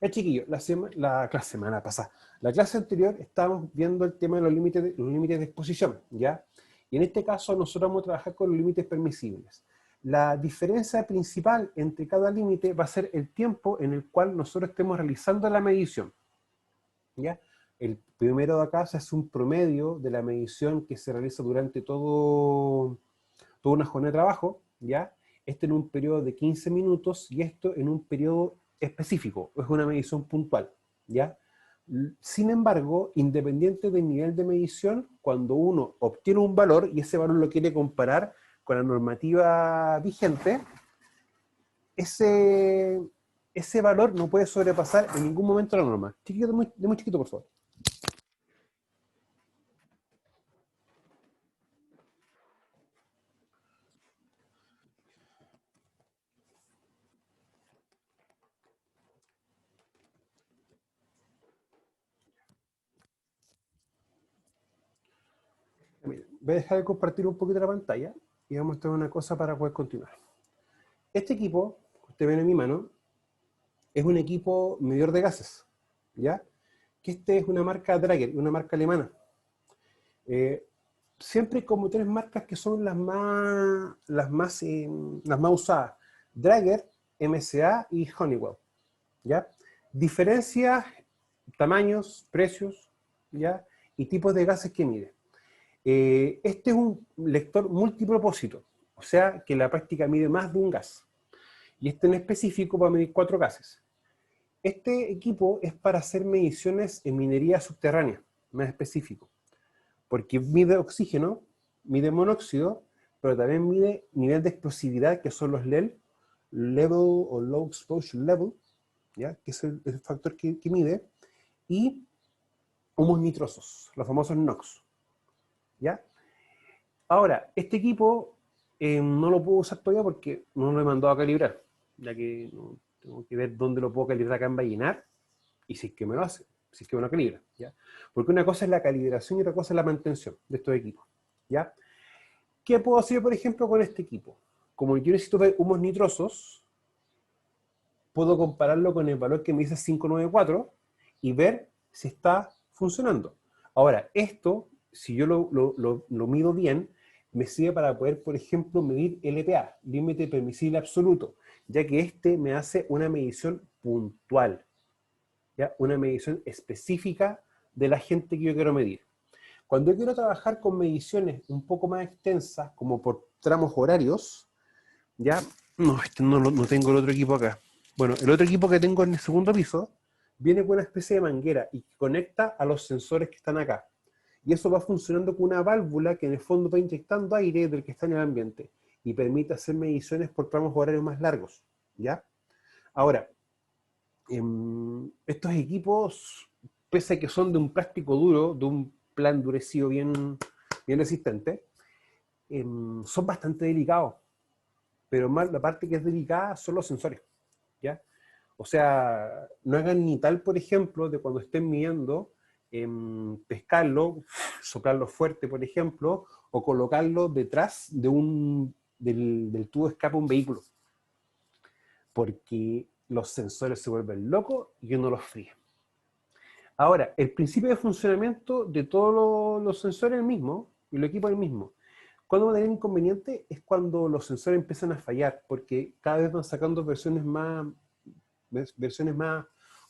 Chiquillo, la clase anterior estábamos viendo el tema de los límites de exposición, ¿ya? Y en este caso nosotros vamos a trabajar con los límites permisibles. La diferencia principal entre cada límite va a ser el tiempo en el cual nosotros estemos realizando la medición, ¿ya? El primero de acá es un promedio de la medición que se realiza durante toda una jornada de trabajo, ¿ya? Este en un periodo de 15 minutos y esto en un periodo específico, es una medición puntual, ¿ya? Sin embargo, independiente del nivel de medición, cuando uno obtiene un valor y ese valor lo quiere comparar con la normativa vigente, ese, ese valor no puede sobrepasar en ningún momento la norma. Chiquito, de muy chiquito, por favor. Voy a dejar de compartir un poquito la pantalla y vamos a mostrar una cosa para poder continuar. Este equipo, que ustedes ven en mi mano, es un equipo medidor de gases, ¿ya? Que este es una marca Draeger, una marca alemana. Siempre hay como tres marcas que son las más usadas. Draeger, MSA y Honeywell, ¿ya? Diferencias, tamaños, precios, ¿ya? Y tipos de gases que mide. Este es un lector multipropósito, o sea que la práctica mide más de un gas. Y este en específico va a medir 4 gases. Este equipo es para hacer mediciones en minería subterránea, más específico, porque mide oxígeno, mide monóxido, pero también mide nivel de explosividad, que son los LEL, Level o Low Exposure Level, ¿ya? Que es el factor que mide, y humos nitrosos, los famosos NOx, ¿ya? Ahora, este equipo no lo puedo usar todavía porque no lo he mandado a calibrar, ya que no, tengo que ver dónde lo puedo calibrar acá en Vallenar y si es que me lo hace, si es que me lo calibra, ¿ya? Porque una cosa es la calibración y otra cosa es la mantención de estos equipos, ¿ya? ¿Qué puedo hacer, por ejemplo, con este equipo? Como yo necesito ver humos nitrosos, puedo compararlo con el valor que me dice 594 y ver si está funcionando. Ahora, esto, si yo lo mido bien, me sirve para poder, por ejemplo, medir LPA, límite permisible absoluto, ya que este me hace una medición puntual, ¿ya? Una medición específica de la gente que yo quiero medir. Cuando yo quiero trabajar con mediciones un poco más extensas, como por tramos horarios, ¿ya? No, no tengo el otro equipo acá. Bueno, el otro equipo que tengo en el segundo piso viene con una especie de manguera y conecta a los sensores que están acá. Y eso va funcionando con una válvula que en el fondo va inyectando aire del que está en el ambiente y permite hacer mediciones por tramos horarios más largos, ¿ya? Ahora, estos equipos, pese a que son de un plástico duro, de un plan endurecido bien resistente, son bastante delicados, pero más la parte que es delicada son los sensores, ¿ya? O sea, no hagan ni tal, por ejemplo, de cuando estén midiendo, pescarlo, soplarlo fuerte, por ejemplo, o colocarlo detrás del tubo de escape de un vehículo, porque los sensores se vuelven locos y uno los fríe. Ahora, el principio de funcionamiento de todos los sensores es el mismo, y el equipo es el mismo. Cuando va a tener inconveniente es cuando los sensores empiezan a fallar, porque cada vez van sacando versiones más,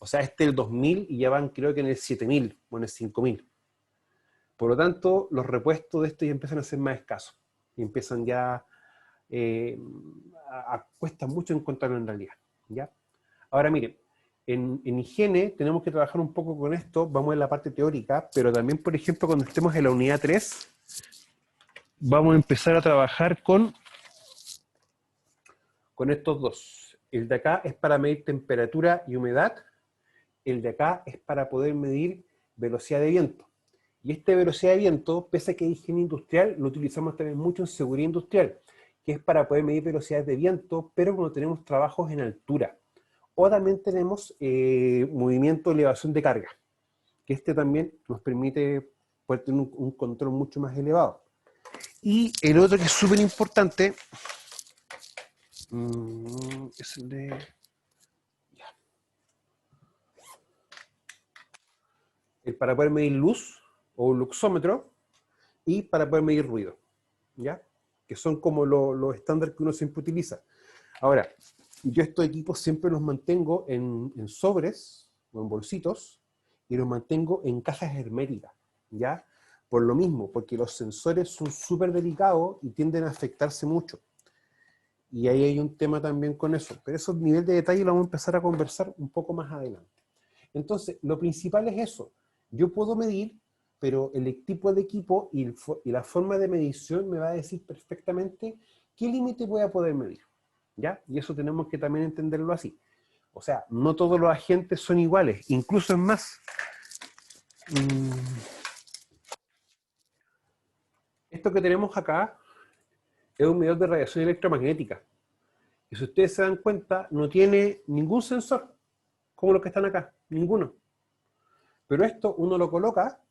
o sea, este es el 2000 y ya van creo que en el 7000 o en el 5000. Por lo tanto, los repuestos de esto ya empiezan a ser más escasos, y empiezan ya, cuesta mucho encontrarlo en realidad, ¿ya? Ahora miren, en higiene tenemos que trabajar un poco con esto, vamos en la parte teórica, pero también, por ejemplo, cuando estemos en la unidad 3, vamos a empezar a trabajar con estos dos. El de acá es para medir temperatura y humedad, el de acá es para poder medir velocidad de viento. Y esta velocidad de viento, pese a que es higiene industrial, lo utilizamos también mucho en seguridad industrial, que es para poder medir velocidades de viento, pero cuando tenemos trabajos en altura. O también tenemos movimiento de elevación de carga, que este también nos permite poder tener un control mucho más elevado. Y el otro que es súper importante es el de... Ya. para poder medir luz o un luxómetro y para poder medir ruido, ¿ya? Que son como los estándares que uno siempre utiliza. Ahora, yo estos equipos siempre los mantengo en sobres o en bolsitos y los mantengo en cajas herméticas, ¿ya? Por lo mismo, porque los sensores son súper delicados y tienden a afectarse mucho. Y ahí hay un tema también con eso. Pero esos niveles de detalle lo vamos a empezar a conversar un poco más adelante. Entonces, lo principal es eso. Yo puedo medir, pero el tipo de equipo y la forma de medición me va a decir perfectamente qué límite voy a poder medir, ¿ya? Y eso tenemos que también entenderlo así. O sea, no todos los agentes son iguales. Incluso es más, esto que tenemos acá es un medidor de radiación electromagnética. Y si ustedes se dan cuenta, no tiene ningún sensor, como los que están acá, ninguno. Pero esto uno lo coloca,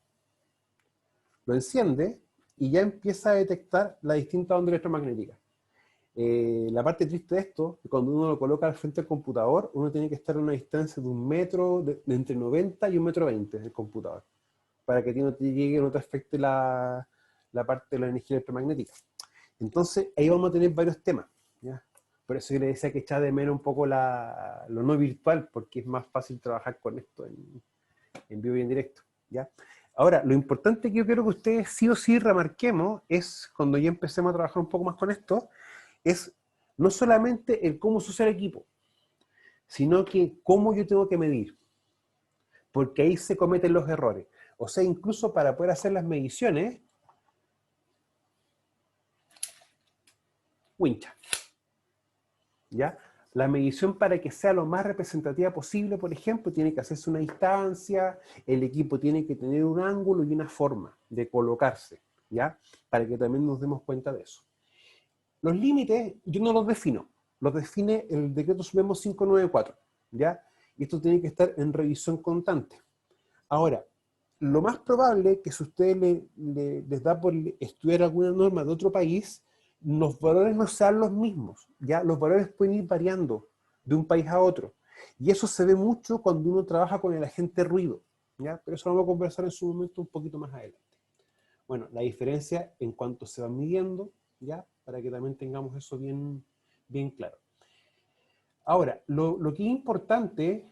lo enciende, y ya empieza a detectar las distintas ondas electromagnéticas. La parte triste de esto, es que cuando uno lo coloca al frente del computador, uno tiene que estar a una distancia de 1 metro, de entre 90 y 1,20 m del computador, para que no te llegue, no te afecte la parte de la energía electromagnética. Entonces, ahí vamos a tener varios temas, ¿ya? Por eso yo le decía que echaba de menos un poco lo no virtual, porque es más fácil trabajar con esto en vivo y en directo, ¿ya? Ahora, lo importante que yo quiero que ustedes sí o sí remarquemos es, cuando ya empecemos a trabajar un poco más con esto, es no solamente el cómo se usa el equipo, sino que cómo yo tengo que medir, porque ahí se cometen los errores. O sea, incluso para poder hacer las mediciones, wincha, ¿ya? La medición, para que sea lo más representativa posible, por ejemplo, tiene que hacerse una distancia, el equipo tiene que tener un ángulo y una forma de colocarse, ¿ya? Para que también nos demos cuenta de eso. Los límites yo no los defino, los define el Decreto Supremo 594, ¿ya? Y esto tiene que estar en revisión constante. Ahora, lo más probable es que si ustedes les da por estudiar alguna norma de otro país, los valores no sean los mismos, ¿ya? Los valores pueden ir variando de un país a otro. Y eso se ve mucho cuando uno trabaja con el agente ruido, ¿ya? Pero eso lo vamos a conversar en su momento un poquito más adelante. Bueno, la diferencia en cuanto se van midiendo, ¿ya? Para que también tengamos eso bien, bien claro. Ahora, lo que es importante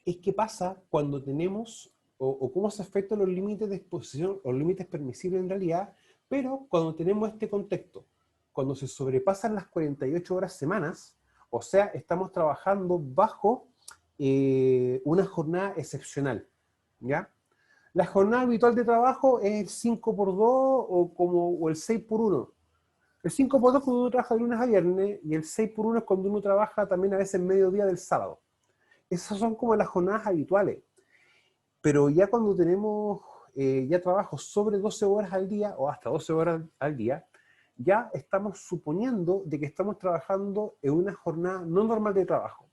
es qué pasa cuando tenemos, o cómo se afectan los límites de exposición, o límites permisibles en realidad, pero cuando tenemos este contexto, cuando se sobrepasan las 48 horas semanas, o sea, estamos trabajando bajo una jornada excepcional, ¿ya? La jornada habitual de trabajo es el 5x2 o el 6x1. El 5x2 es cuando uno trabaja de lunes a viernes, y el 6x1 es cuando uno trabaja también a veces mediodía del sábado. Esas son como las jornadas habituales. Pero ya cuando tenemos ya trabajos sobre 12 horas al día, o hasta 12 horas al día, ya estamos suponiendo de que estamos trabajando en una jornada no normal de trabajo.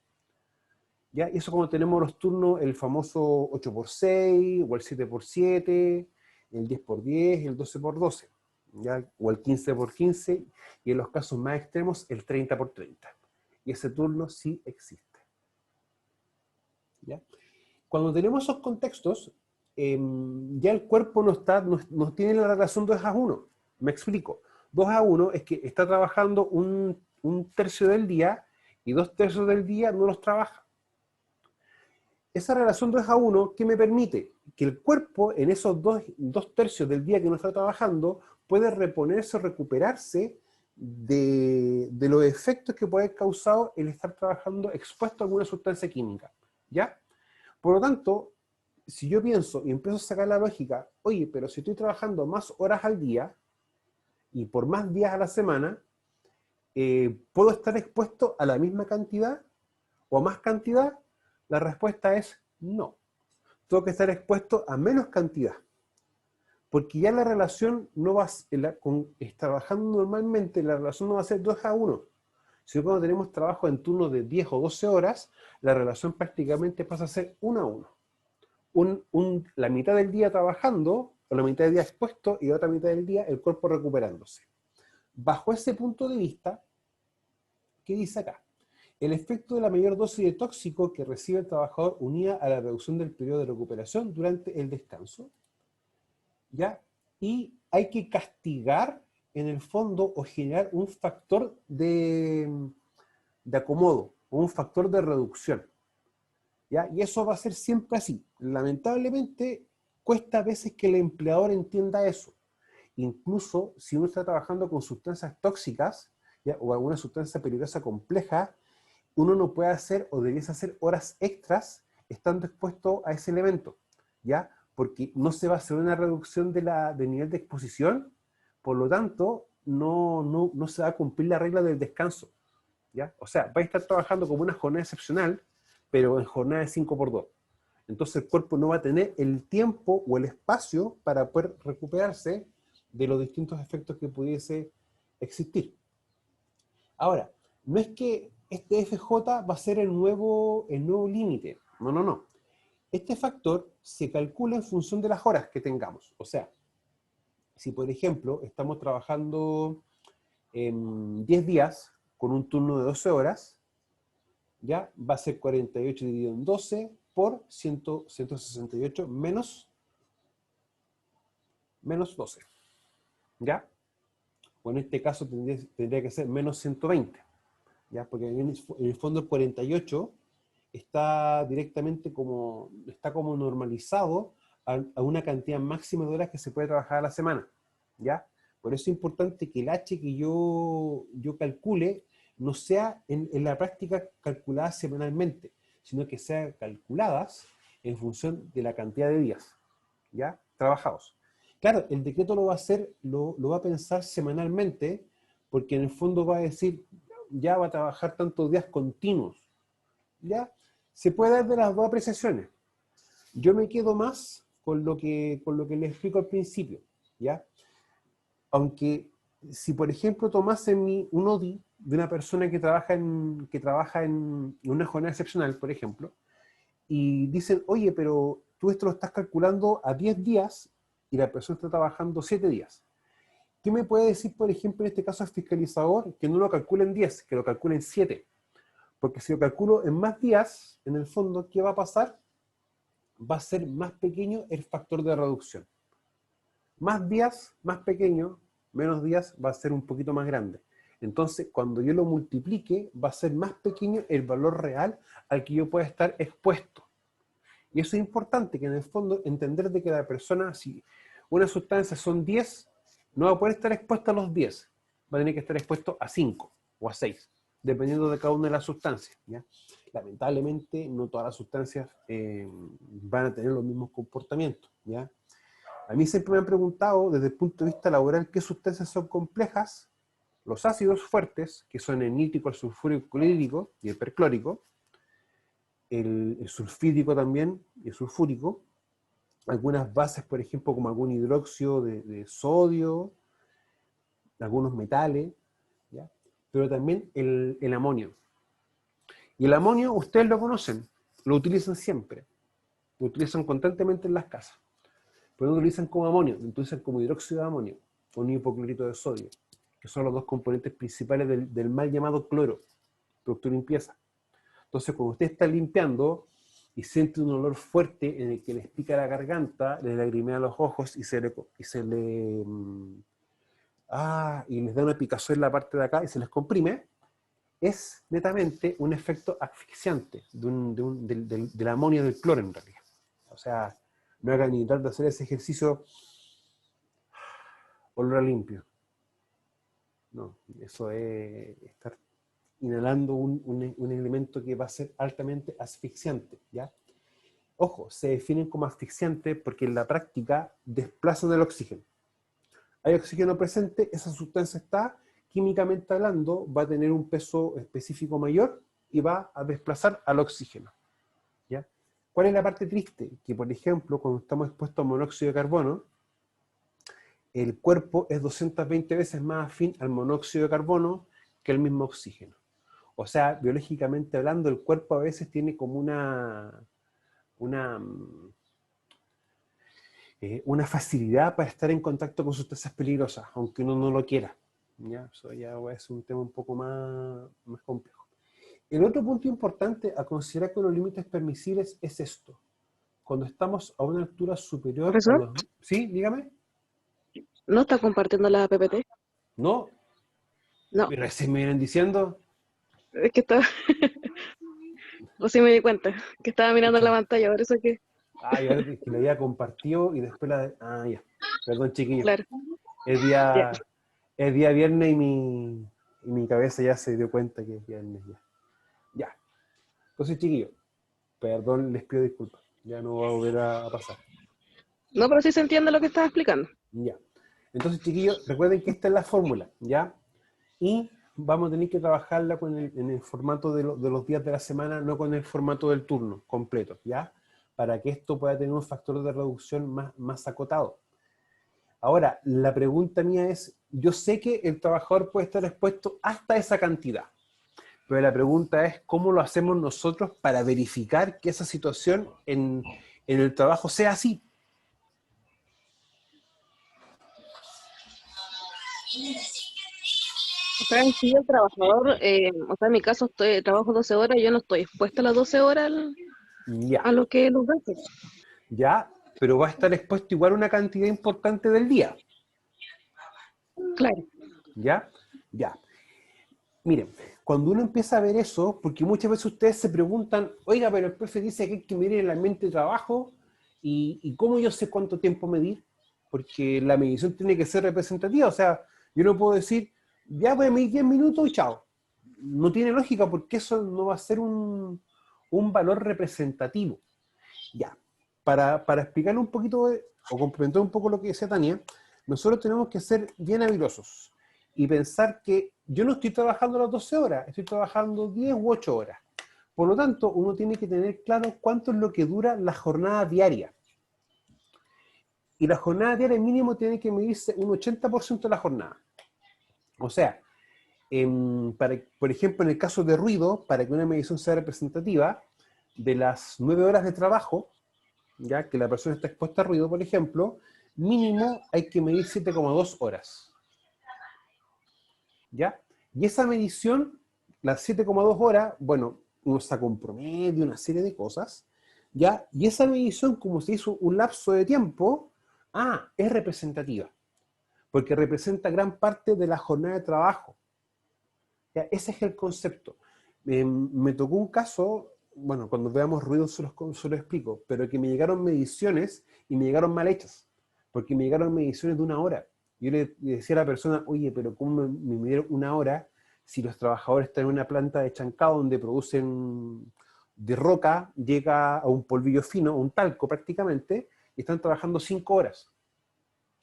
¿Ya? Y eso cuando tenemos los turnos, el famoso 8x6, o el 7x7, el 10x10, el 12x12, ¿ya? O el 15x15, y en los casos más extremos, el 30x30. Y ese turno sí existe, ¿ya? Cuando tenemos esos contextos, ya el cuerpo no tiene la relación 2:1. Me explico. 2:1 es que está trabajando un tercio del día, y 2/3 del día no los trabaja. Esa relación 2:1, ¿qué me permite? Que el cuerpo, en esos 2/3 del día que no está trabajando, puede reponerse o recuperarse de los efectos que puede haber causado el estar trabajando expuesto a alguna sustancia química, ¿ya? Por lo tanto, si yo pienso y empiezo a sacar la lógica, oye, pero si estoy trabajando más horas al día y por más días a la semana, ¿puedo estar expuesto a la misma cantidad o a más cantidad? La respuesta es no. Tengo que estar expuesto a menos cantidad. Porque ya la relación no va trabajando normalmente, la relación no va a ser 2:1. Si cuando tenemos trabajo en turnos de 10 o 12 horas, la relación prácticamente pasa a ser 1:1. La mitad del día trabajando, o la mitad del día expuesto, y la otra mitad del día el cuerpo recuperándose. Bajo ese punto de vista, ¿qué dice acá? El efecto de la mayor dosis de tóxico que recibe el trabajador unida a la reducción del periodo de recuperación durante el descanso, ¿ya? Y hay que castigar, en el fondo, o generar un factor de acomodo, o un factor de reducción, ¿ya? Y eso va a ser siempre así. Lamentablemente, cuesta a veces que el empleador entienda eso. Incluso si uno está trabajando con sustancias tóxicas, ¿ya? O alguna sustancia peligrosa compleja, uno no puede hacer o debiese hacer horas extras estando expuesto a ese elemento, ¿ya? Porque no se va a hacer una reducción de nivel de exposición, por lo tanto, no se va a cumplir la regla del descanso, ¿ya? O sea, va a estar trabajando como una jornada excepcional, pero en jornada de 5x2. Entonces el cuerpo no va a tener el tiempo o el espacio para poder recuperarse de los distintos efectos que pudiese existir. Ahora, no es que este FJ va a ser el nuevo límite. No, no, no. Este factor se calcula en función de las horas que tengamos. O sea, si por ejemplo estamos trabajando en 10 días con un turno de 12 horas, ya va a ser 48 dividido en 12 por 168 menos 12. ¿Ya? O en este caso tendría que ser menos 120. ¿Ya? Porque en el fondo el 48 está directamente está como normalizado a una cantidad máxima de horas que se puede trabajar a la semana, ¿ya? Por eso es importante que el H que yo calcule no sea en la práctica calculada semanalmente, sino que sea calculadas en función de la cantidad de días, ¿ya? Trabajados. Claro, el decreto lo va a hacer, lo va a pensar semanalmente, porque en el fondo va a decir, ya va a trabajar tantos días continuos, ¿ya? Se puede dar de las dos apreciaciones. Yo me quedo más con lo que les explico al principio, ¿ya? Aunque si por ejemplo tomasen un ODI de una persona que trabaja en una jornada excepcional, por ejemplo, y dicen, oye, pero tú esto lo estás calculando a 10 días y la persona está trabajando 7 días. ¿Qué me puede decir, por ejemplo, en este caso el fiscalizador, que no lo calcule en 10, que lo calcule en 7? Porque si lo calculo en más días, en el fondo, ¿qué va a pasar? Va a ser más pequeño el factor de reducción. Más días, más pequeño, menos días va a ser un poquito más grande. Entonces, cuando yo lo multiplique, va a ser más pequeño el valor real al que yo pueda estar expuesto. Y eso es importante, que en el fondo entender de que la persona, si una sustancia son 10, no va a poder estar expuesta a los 10, va a tener que estar expuesto a 5 o a 6, dependiendo de cada una de las sustancias, ¿ya? Lamentablemente, no todas las sustancias van a tener los mismos comportamientos, ¿ya? A mí siempre me han preguntado, desde el punto de vista laboral, qué sustancias son complejas. Los ácidos fuertes, que son el nítrico, el sulfúrico, el clorhídrico y el perclórico, el sulfídico también y el sulfúrico, algunas bases, por ejemplo, como algún hidróxido de sodio, algunos metales, ¿ya? Pero también el amonio. Y el amonio, ustedes lo conocen, lo utilizan siempre, lo utilizan constantemente en las casas. Pero no lo utilizan como amonio, lo utilizan como hidróxido de amonio, o un hipoclorito de sodio, que son los dos componentes principales del mal llamado cloro, producto de limpieza. Entonces, cuando usted está limpiando y siente un olor fuerte en el que les pica la garganta, les lagrimea los ojos y y les da una picazón en la parte de acá y se les comprime, es netamente un efecto asfixiante del amonio del cloro en realidad. O sea, no hagan ni tratar de hacer ese ejercicio olor a limpio. No, eso es estar inhalando un elemento que va a ser altamente asfixiante, ¿ya? Ojo, se definen como asfixiantes porque en la práctica desplazan el oxígeno. Hay oxígeno presente, esa sustancia está, químicamente hablando, va a tener un peso específico mayor y va a desplazar al oxígeno, ¿ya? ¿Cuál es la parte triste? Que, por ejemplo, cuando estamos expuestos a monóxido de carbono, el cuerpo es 220 veces más afín al monóxido de carbono que el mismo oxígeno. O sea, biológicamente hablando, el cuerpo a veces tiene como una facilidad para estar en contacto con sustancias peligrosas, aunque uno no lo quiera, ¿ya? Eso ya es un tema un poco más complejo. El otro punto importante a considerar con los límites permisibles es esto. Cuando estamos a una altura superior a Profesor, los... ¿Sí? Dígame. ¿no está compartiendo la PPT? No, No, pero recién me vienen diciendo... es que estaba, recién me di cuenta que estaba mirando la Pucha, pantalla, por eso que, yo que lo había compartido y después la... ya. Perdón, chiquillo. claro, Es ya. día, es día viernes y mi cabeza ya se dio cuenta que es viernes ya. Ya. Entonces, chiquillo, perdón, les pido disculpas. Ya no va a volver a pasar. No, pero sí se entiende lo que estaba explicando. Ya. Entonces, chiquillos, recuerden que esta es la fórmula, ¿ya? Y vamos a tener que trabajarla en el formato de los días de la semana, no con el formato del turno completo, ¿ya? Para que esto pueda tener un factor de reducción más acotado. Ahora, la pregunta mía es, yo sé que el trabajador puede estar expuesto hasta esa cantidad, pero la pregunta es, ¿cómo lo hacemos nosotros para verificar que esa situación en el trabajo sea así? O sea, en sí el trabajador, o sea, en mi caso trabajo 12 horas, yo no estoy expuesta a las 12 horas Ya, a lo que los hace. ya, pero va a estar expuesto igual una cantidad importante del día, Claro, ¿ya? Ya. Miren, cuando uno empieza a ver eso, porque muchas veces ustedes se preguntan, oiga, pero el profe dice que hay que medir el ambiente de trabajo, y ¿cómo yo sé cuánto tiempo medir? Porque la medición tiene que ser representativa, o sea, yo no puedo decir, ya voy a medir 10 minutos y chao. No tiene lógica porque eso no va a ser un valor representativo. Ya, para explicarle un poquito o complementar un poco lo que decía Tania, nosotros tenemos que ser bien habilidosos y pensar que yo no estoy trabajando las 12 horas, estoy trabajando 10 u 8 horas. Por lo tanto, uno tiene que tener claro cuánto es lo que dura la jornada diaria. Y la jornada diaria mínimo tiene que medirse un 80% de la jornada. O sea, por ejemplo, en el caso de ruido, para que una medición sea representativa, de las 9 horas de trabajo, ya que la persona está expuesta a ruido, por ejemplo, mínimo hay que medir 7,2 horas, ¿ya? Y esa medición, las 7,2 horas, bueno, uno saca un promedio, una serie de cosas, ¿ya? Y esa medición, como se hizo un lapso de tiempo, es representativa, porque representa gran parte de la jornada de trabajo, ¿ya? Ese es el concepto. Me tocó un caso, bueno, cuando veamos ruido se lo explico, pero que me llegaron mediciones y me llegaron mal hechas, porque me llegaron mediciones de una hora. Yo le decía a la persona, oye, pero ¿cómo me midieron una hora si los trabajadores están en una planta de chancado donde producen de roca, llega a un polvillo fino, un talco prácticamente, y están trabajando 5 horas?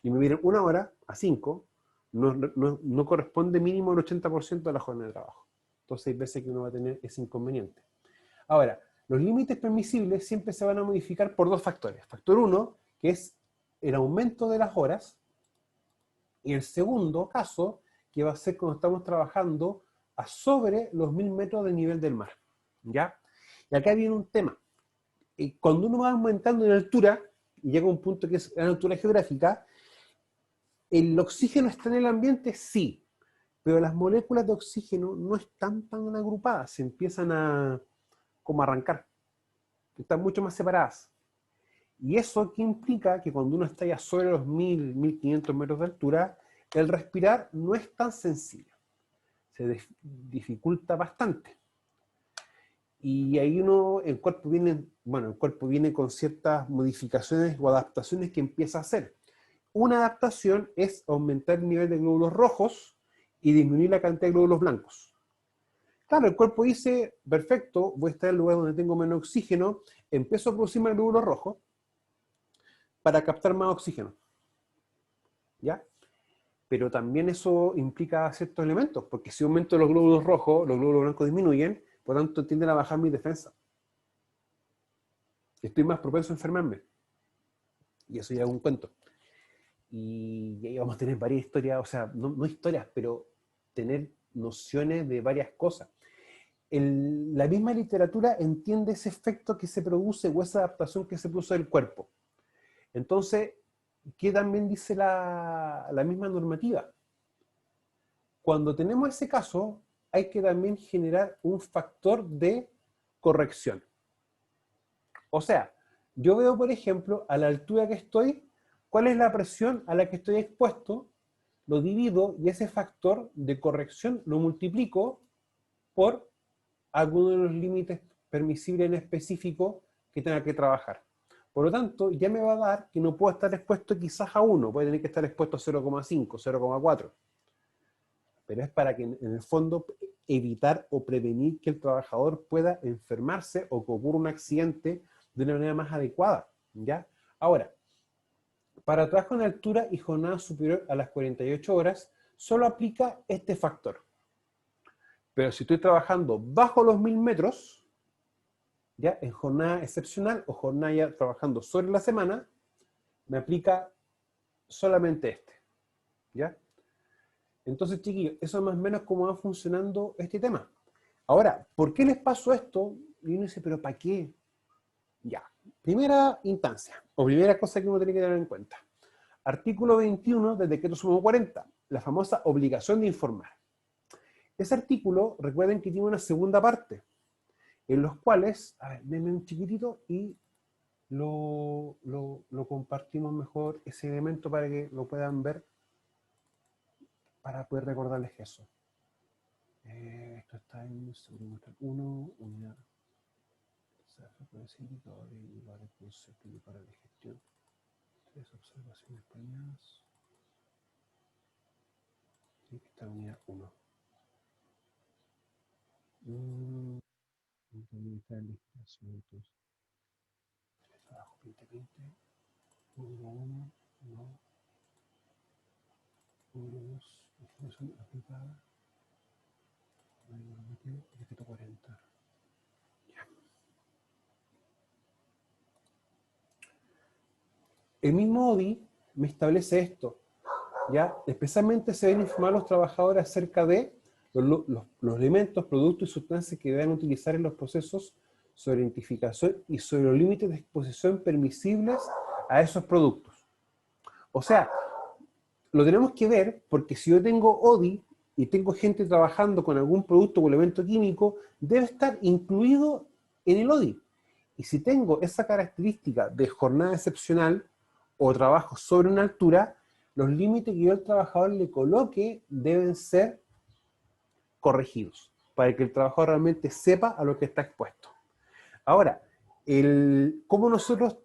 Y me midieron una hora a 5, no corresponde mínimo al 80% de la jornada de trabajo. Entonces hay veces que uno va a tener ese inconveniente. Ahora, los límites permisibles siempre se van a modificar por dos factores. Factor uno, que es el aumento de las horas, y el segundo caso, que va a ser cuando estamos trabajando a sobre los 1000 metros del nivel del mar. ¿Ya? Y acá viene un tema. Cuando uno va aumentando en altura, y llega a un punto que es la altura geográfica, ¿el oxígeno está en el ambiente? Sí, pero las moléculas de oxígeno no están tan agrupadas, se empiezan como a arrancar, están mucho más separadas. Y eso que implica que cuando uno está ya sobre los 1000, 1500 metros de altura, el respirar no es tan sencillo, se dificulta bastante. Y ahí el cuerpo viene con ciertas modificaciones o adaptaciones que empieza a hacer. Una adaptación es aumentar el nivel de glóbulos rojos y disminuir la cantidad de glóbulos blancos. Claro, el cuerpo dice, perfecto, voy a estar en el lugar donde tengo menos oxígeno, empiezo a producir más glóbulos rojos para captar más oxígeno, ¿ya? Pero también eso implica ciertos elementos, porque si aumento los glóbulos rojos, los glóbulos blancos disminuyen, por lo tanto tienden a bajar mi defensa. Estoy más propenso a enfermarme. Y eso ya es un cuento. Y ahí vamos a tener varias historias, o sea, no historias, pero tener nociones de varias cosas. La misma literatura entiende ese efecto que se produce o esa adaptación que se produce del cuerpo. Entonces, ¿qué también dice la misma normativa? Cuando tenemos ese caso, hay que también generar un factor de corrección. O sea, yo veo, por ejemplo, a la altura que estoy, cuál es la presión a la que estoy expuesto, lo divido y ese factor de corrección lo multiplico por alguno de los límites permisibles en específico que tenga que trabajar. Por lo tanto, ya me va a dar que no puedo estar expuesto quizás a 1, puede tener que estar expuesto a 0,5, 0,4. Pero es para que en el fondo evitar o prevenir que el trabajador pueda enfermarse o que ocurra un accidente de una manera más adecuada, ¿ya? Ahora, para trabajo en altura y jornada superior a las 48 horas, solo aplica este factor. Pero si estoy trabajando bajo los 1000 metros, ¿ya? En jornada excepcional o jornada ya trabajando sobre la semana, me aplica solamente este, ¿ya? Entonces, chiquillos, eso es más o menos cómo va funcionando este tema. Ahora, ¿por qué les paso esto? Y uno dice, ¿pero para qué? Ya, primera instancia, o primera cosa que uno tiene que tener en cuenta. Artículo 21 del decreto supremo 40, la famosa obligación de informar. Ese artículo, recuerden que tiene una segunda parte, en los cuales, a ver, denme un chiquitito y lo compartimos mejor, ese elemento, para que lo puedan ver, para poder recordarles eso. Esto está en 1, unidad. Indicadores y lugares de concepto y para la gestión. 3 observaciones planeadas. Sí, está en unidad 1. Trabajo 2020. 1, no. 2, información aplicada. Decreto 40. El mismo ODI me establece esto, ¿ya? Especialmente se deben informar a los trabajadores acerca de los elementos, productos y sustancias que deben utilizar en los procesos, sobre identificación y sobre los límites de exposición permisibles a esos productos. O sea, lo tenemos que ver porque si yo tengo ODI y tengo gente trabajando con algún producto o elemento químico, debe estar incluido en el ODI. Y si tengo esa característica de jornada excepcional o trabajo sobre una altura, los límites que yo al trabajador le coloque deben ser corregidos, para que el trabajador realmente sepa a lo que está expuesto. Ahora, ¿cómo nosotros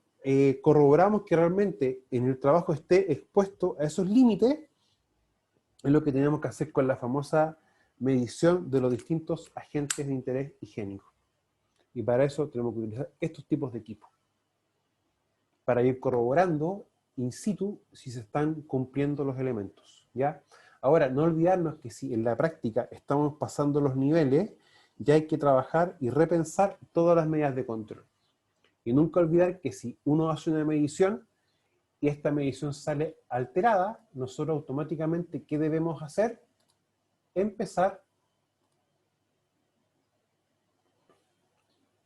corroboramos que realmente en el trabajo esté expuesto a esos límites? Es lo que tenemos que hacer con la famosa medición de los distintos agentes de interés higiénico. Y para eso tenemos que utilizar estos tipos de equipos, para ir corroborando in situ si se están cumpliendo los elementos, ¿ya? Ahora, no olvidarnos que si en la práctica estamos pasando los niveles, ya hay que trabajar y repensar todas las medidas de control. Y nunca olvidar que si uno hace una medición y esta medición sale alterada, nosotros automáticamente, ¿qué debemos hacer? Empezar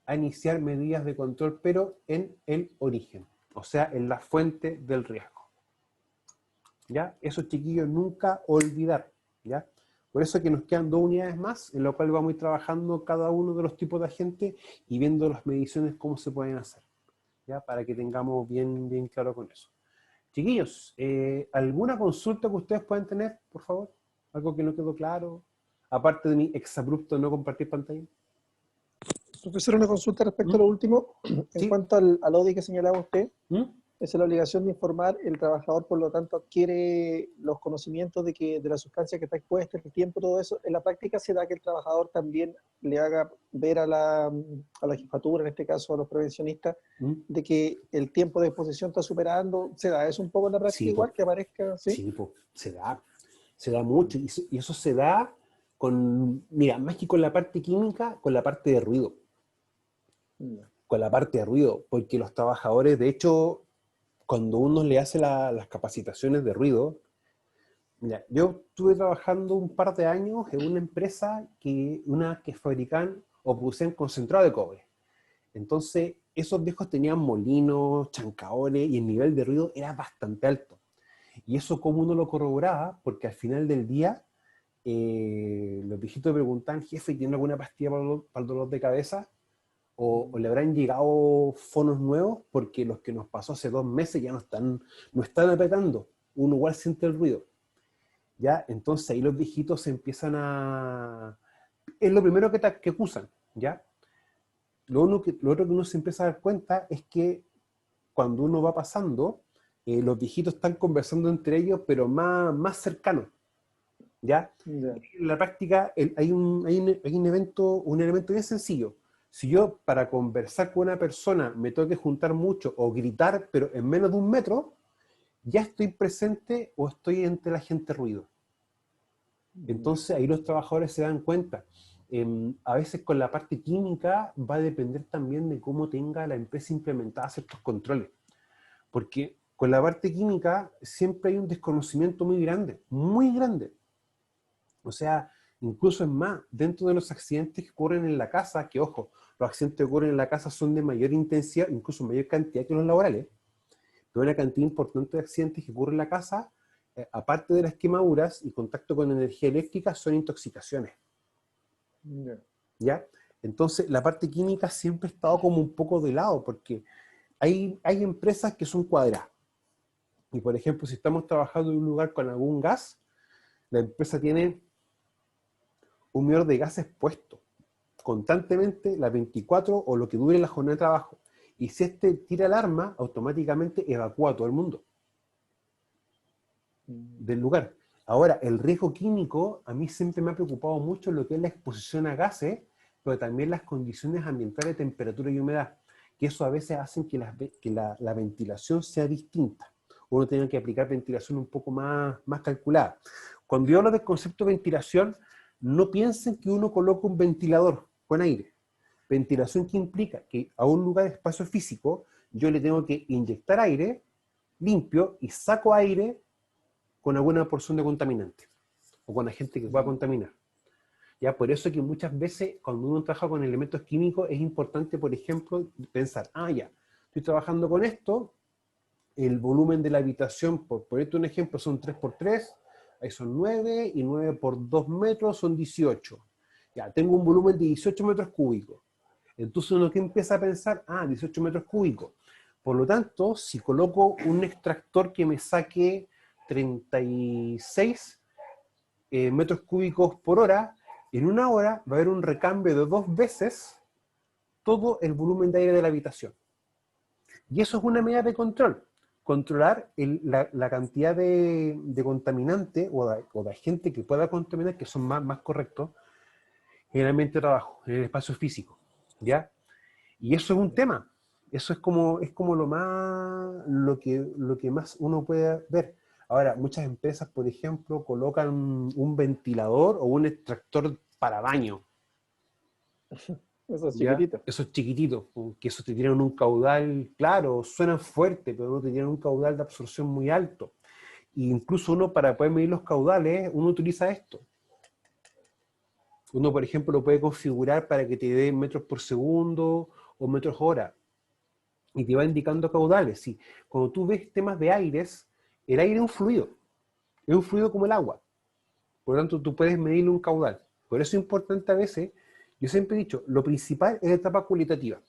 a iniciar medidas de control, pero en el origen, o sea, en la fuente del riesgo. ¿Ya? Eso, chiquillos, nunca olvidar, ¿ya? Por eso que nos quedan 2 unidades más, en lo cual vamos a ir trabajando cada uno de los tipos de agentes y viendo las mediciones cómo se pueden hacer, ¿ya? Para que tengamos bien claro con eso. Chiquillos, ¿alguna consulta que ustedes puedan tener, por favor? ¿Algo que no quedó claro? Aparte de mi exabrupto no compartir pantalla. Profesor, una consulta respecto a lo último. En Sí. cuanto al ODI que señalaba usted, ¿Mm? es la obligación de informar, el trabajador por lo tanto adquiere los conocimientos de la sustancia que está expuesta, el tiempo, todo eso. En la práctica se da que el trabajador también le haga ver a la jefatura, en este caso a los prevencionistas, de que el tiempo de exposición está superando. ¿Se da eso un poco en la práctica, Sí, igual que aparezca? Sí, sí, se da mucho, y eso se da con, mira, más que con la parte química, con la parte de ruido. Con la parte de ruido, porque los trabajadores, de hecho, cuando uno le hace las capacitaciones de ruido, mira, yo estuve trabajando un par de años en una empresa que fabricaban o producían concentrado de cobre. Entonces, esos viejos tenían molinos, chancaones, y el nivel de ruido era bastante alto. Y eso, como uno lo corroboraba, porque al final del día, los viejitos preguntan, jefe, ¿tiene alguna pastilla para el dolor de cabeza? O le habrán llegado fonos nuevos, porque los que nos pasó hace 2 meses ya no están apretando. Uno igual siente el ruido. ¿Ya? Entonces ahí los viejitos se empiezan a... Es lo primero que acusan, ¿ya? Lo otro que uno se empieza a dar cuenta es que cuando uno va pasando, los viejitos están conversando entre ellos, pero más cercanos, ¿ya? Ya. En la práctica hay un elemento bien sencillo. Si yo para conversar con una persona me tengo que juntar mucho o gritar, pero en menos de 1 metro, ya estoy presente o estoy entre la gente ruido. Entonces ahí los trabajadores se dan cuenta. A veces con la parte química va a depender también de cómo tenga la empresa implementada ciertos controles. Porque con la parte química siempre hay un desconocimiento muy grande, muy grande. O sea, incluso es más, dentro de los accidentes que ocurren en la casa, que ojo, los accidentes que ocurren en la casa son de mayor intensidad, incluso mayor cantidad que los laborales, pero una cantidad importante de accidentes que ocurren en la casa, aparte de las quemaduras y contacto con energía eléctrica, son intoxicaciones. Ya. ¿Ya? Entonces, la parte química siempre ha estado como un poco de lado, porque hay empresas que son cuadradas. Y por ejemplo, si estamos trabajando en un lugar con algún gas, la empresa tiene un medidor de gases puesto constantemente las 24 o lo que dure la jornada de trabajo. Y si este tira alarma, automáticamente evacúa a todo el mundo del lugar. Ahora, el riesgo químico, a mí siempre me ha preocupado mucho lo que es la exposición a gases, pero también las condiciones ambientales de temperatura y humedad, que eso a veces hacen que la ventilación sea distinta. Uno tiene que aplicar ventilación un poco más calculada. Cuando yo hablo del concepto de ventilación, no piensen que uno coloca un ventilador con aire. Ventilación que implica que a un lugar de espacio físico yo le tengo que inyectar aire limpio y saco aire con alguna porción de contaminante o con agente que pueda contaminar. ¿Ya? Por eso que muchas veces cuando uno trabaja con elementos químicos es importante, por ejemplo, pensar, ya, estoy trabajando con esto, el volumen de la habitación, por ponerte un ejemplo, son 3x3, ahí son 9, y 9 por 2 metros son 18. Ya, tengo un volumen de 18 metros cúbicos. Entonces uno que empieza a pensar, 18 metros cúbicos. Por lo tanto, si coloco un extractor que me saque 36 metros cúbicos por hora, en 1 hora va a haber un recambio de 2 veces todo el volumen de aire de la habitación. Y eso es una medida de control. Controlar la cantidad de contaminante o de agente que pueda contaminar, que son más correctos, en el ambiente de trabajo, en el espacio físico. ¿Ya? Y eso es un tema. Eso es como lo que más uno puede ver. Ahora, muchas empresas, por ejemplo, colocan un ventilador o un extractor para baño. Eso es ¿Ya? chiquitito. Eso es chiquitito, que eso te tienen un caudal, claro, suenan fuerte, pero no te tienen un caudal de absorción muy alto. E incluso uno, para poder medir los caudales, uno utiliza esto. Uno, por ejemplo, lo puede configurar para que te dé metros por segundo o metros hora. Y te va indicando caudales. Sí. Cuando tú ves temas de aires, el aire es un fluido como el agua. Por lo tanto, tú puedes medirle un caudal. Por eso es importante a veces, yo siempre he dicho, lo principal es la etapa cualitativa.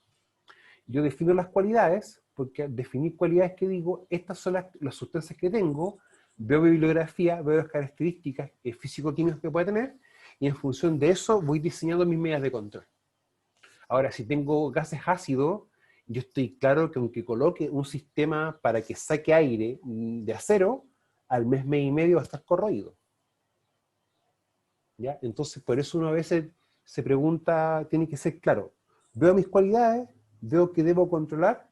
Yo defino las cualidades, porque al definir cualidades que digo, estas son las sustancias que tengo, veo bibliografía, veo las características físico-químicas que puede tener, y en función de eso voy diseñando mis medidas de control. Ahora, si tengo gases ácidos, yo estoy claro que aunque coloque un sistema para que saque aire de acero, al mes y medio va a estar corroído. ¿Ya? Entonces, por eso uno a veces se pregunta, tiene que ser claro, veo mis cualidades, veo que debo controlar,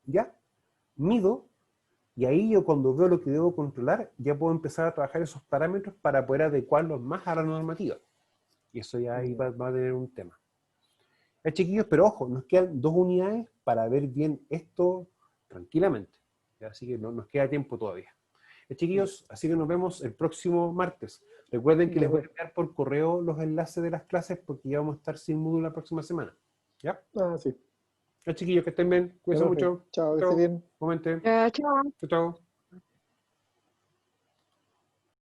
¿ya? Mido, y ahí yo cuando veo lo que debo controlar, ya puedo empezar a trabajar esos parámetros para poder adecuarlos más a la normativa. Y eso ya ahí va a tener un tema. Chiquillos, pero ojo, nos quedan 2 unidades para ver bien esto tranquilamente. Así que no nos queda tiempo todavía. Chiquillos, así que nos vemos el próximo martes. Recuerden que les voy a enviar por correo los enlaces de las clases porque ya vamos a estar sin módulo la próxima semana. ¿Ya? Sí. Chiquillos, que estén bien. Cuídense mucho. Chao, que esté bien. Momento. Chao. Chao.